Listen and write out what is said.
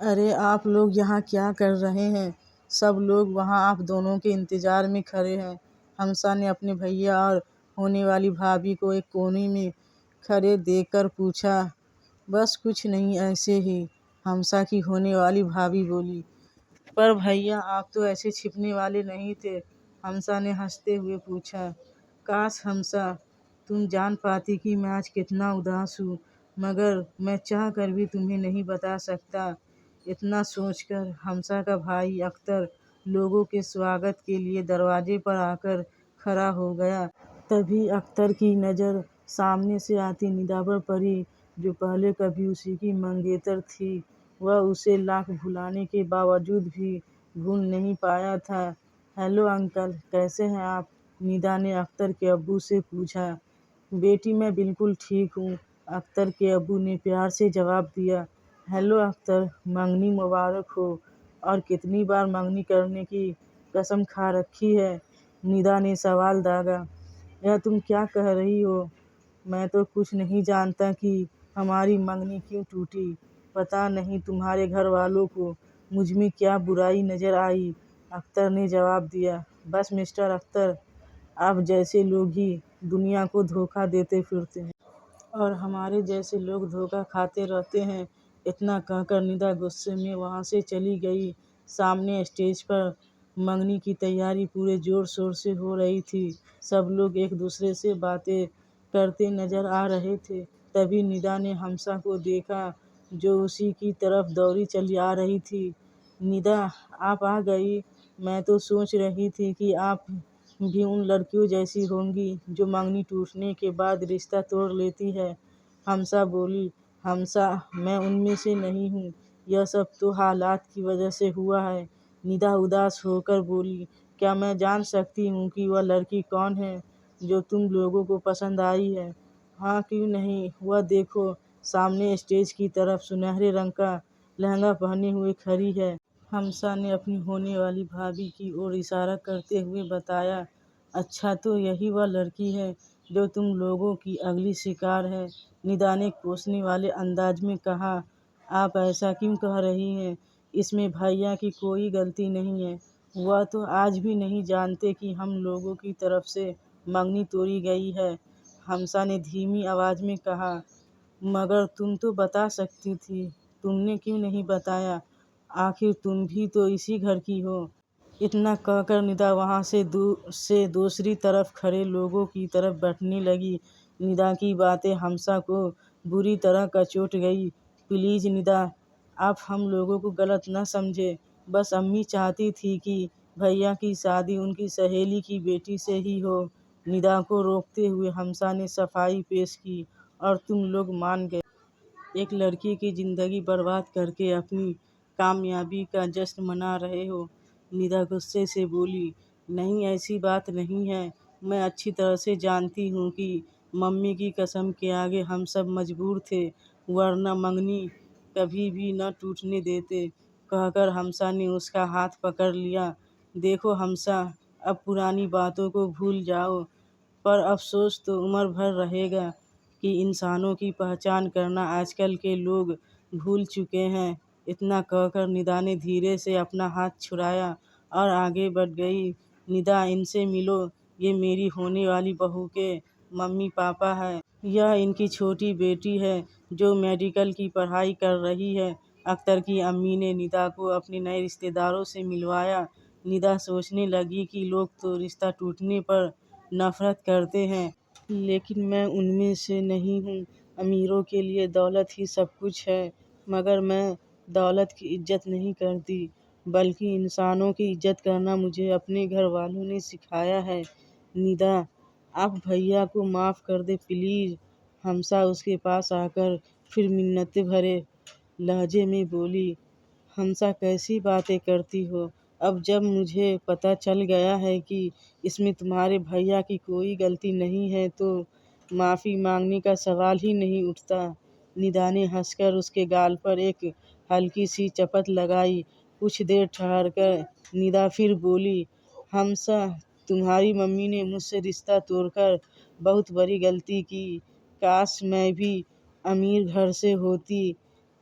ارے آپ لوگ یہاں کیا کر رہے ہیں؟ سب لوگ وہاں آپ دونوں کے انتظار میں کھڑے ہیں۔ ہمسا نے اپنے بھیا اور ہونے والی بھابھی کو ایک کونے میں کھڑے دیکھ کر پوچھا۔ بس کچھ نہیں، ایسے ہی، ہمسا کی ہونے والی بھابھی بولی۔ پر بھیا آپ تو ایسے چھپنے والے نہیں تھے، ہمسا نے ہنستے ہوئے پوچھا۔ کاش ہمسا تم جان پاتی کہ میں آج کتنا اداس ہوں، مگر میں چاہ کر بھی تمہیں نہیں بتا سکتا۔ اتنا سوچ کر ہمسا کا بھائی اختر لوگوں کے سواگت کے لیے دروازے پر آ کر کھڑا ہو گیا۔ تبھی اختر کی نظر سامنے سے آتی ندا پر پڑی، جو پہلے کبھی اسی کی منگیتر تھی۔ وہ اسے لاکھ بھلانے کے باوجود بھی بھول نہیں پایا تھا۔ ہیلو انکل، کیسے ہیں آپ؟ ندا نے اختر کے ابو سے پوچھا۔ بیٹی میں بالکل ٹھیک ہوں، اختر کے ابو نے پیار سے جواب دیا۔ ہیلو اختر، منگنی مبارک ہو، اور کتنی بار منگنی کرنے کی قسم کھا رکھی ہے؟ ندا نے سوال داغا۔ یہ تم کیا کہہ رہی ہو؟ میں تو کچھ نہیں جانتا کہ ہماری منگنی کیوں ٹوٹی۔ پتہ نہیں تمہارے گھر والوں کو مجھ میں کیا برائی نظر آئی، اختر نے جواب دیا۔ بس مسٹر اختر، آپ جیسے لوگ ہی دنیا کو دھوکہ دیتے پھرتے ہیں، اور ہمارے جیسے لوگ دھوکہ کھاتے رہتے ہیں۔ اتنا کہہ کر ندا غصے میں وہاں سے چلی گئی۔ سامنے اسٹیج پر منگنی کی تیاری پورے زور شور سے ہو رہی تھی۔ سب لوگ ایک دوسرے سے باتیں کرتے نظر آ رہے تھے۔ تبھی ندا نے ہمسا کو دیکھا، جو اسی کی طرف دوڑی چلی آ رہی تھی۔ ندا، آپ آ گئی؟ میں تو سوچ رہی تھی کہ آپ بھی ان لڑکیوں جیسی ہوں گی جو منگنی ٹوٹنے کے بعد رشتہ توڑ لیتی ہے، ہمسا بولی۔ ہمسا، میں ان میں سے نہیں ہوں، یہ سب تو حالات کی وجہ سے ہوا ہے، ندا اداس ہو کر بولی۔ کیا میں جان سکتی ہوں کہ وہ لڑکی کون ہے جو تم لوگوں کو پسند آئی ہے؟ ہاں کیوں نہیں، وہ دیکھو، سامنے اسٹیج کی طرف سنہرے رنگ کا لہنگا پہنے ہوئے کھڑی ہے، ہمسا نے اپنی ہونے والی بھابھی کی اور اشارہ کرتے ہوئے بتایا۔ اچھا، تو یہی وہ لڑکی ہے جو تم لوگوں کی اگلی شکار ہے، ندا نے کوسنے والے انداز میں کہا۔ آپ ایسا کیوں کہہ رہی ہیں؟ اس میں بھیا کی کوئی غلطی نہیں ہے، وہ تو آج بھی نہیں جانتے کہ ہم لوگوں کی طرف سے منگنی توڑی گئی ہے، ہمسا نے دھیمی آواز میں کہا۔ مگر تم تو بتا سکتی تھی، تم نے کیوں نہیں بتایا؟ آخر تم بھی تو اسی گھر کی ہو۔ اتنا کہہ کر ندا وہاں سے دوسری طرف کھڑے لوگوں کی طرف بڑھنے لگی۔ ندا کی باتیں ہمسا کو بری طرح کچوٹ گئی۔ پلیز ندا، آپ ہم لوگوں کو غلط نہ سمجھیں، بس امی چاہتی تھی کہ بھیا کی شادی ان کی سہیلی کی بیٹی سے ہی ہو۔ ندا کو روکتے ہوئے ہمسا نے صفائی پیش کی۔ اور تم لوگ مان گئے؟ ایک لڑکی کی زندگی برباد کر کے اپنی کامیابی کا جشن منا رہے ہو، ندا غصے سے بولی۔ نہیں، ایسی بات نہیں ہے، میں اچھی طرح سے جانتی ہوں کہ ممی کی قسم کے آگے ہم سب مجبور تھے، ورنہ منگنی کبھی بھی نہ ٹوٹنے دیتے، کہہ کر ہمسا نے اس کا ہاتھ پکڑ لیا۔ دیکھو ہمسا، اب پرانی باتوں کو بھول جاؤ، پر افسوس تو عمر بھر رہے گا کہ انسانوں کی پہچان کرنا آج کل کے لوگ بھول چکے ہیں۔ اتنا کہہ کر ندا نے دھیرے سے اپنا ہاتھ چھڑایا اور آگے بڑھ گئی۔ ندا، ان سے ملو، یہ میری ہونے والی بہو کے ممی پاپا ہے۔ یہ ان کی چھوٹی بیٹی ہے جو میڈیکل کی پڑھائی کر رہی ہے۔ اختر کی امی نے ندا کو اپنے نئے رشتہ داروں سے ملوایا۔ ندا سوچنے لگی کہ لوگ تو رشتہ ٹوٹنے پر نفرت کرتے ہیں، لیکن میں ان میں سے نہیں ہوں۔ امیروں کے لیے دولت ہی سب کچھ ہے، مگر میں دولت کی عزت نہیں کرتی، بلکہ انسانوں کی عزت کرنا مجھے اپنے گھر والوں نے سکھایا ہے۔ ندا، آپ بھیا کو معاف کر دیں پلیز، ہمسا اس کے پاس آ کر پھر منت بھرے لہجے میں بولی۔ ہمسا، کیسی باتیں کرتی ہو؟ اب جب مجھے پتہ چل گیا ہے کہ اس میں تمہارے بھیا کی کوئی غلطی نہیں ہے تو معافی مانگنے کا سوال ہی نہیں اٹھتا، ندا نے ہنس کر اس کے گال پر ایک ہلکی سی چپت لگائی۔ کچھ دیر ٹھہر کر ندا پھر بولی۔ ہمسا، تمہاری ممی نے مجھ سے رشتہ توڑ کر بہت بڑی غلطی کی، کاش میں بھی امیر گھر سے ہوتی،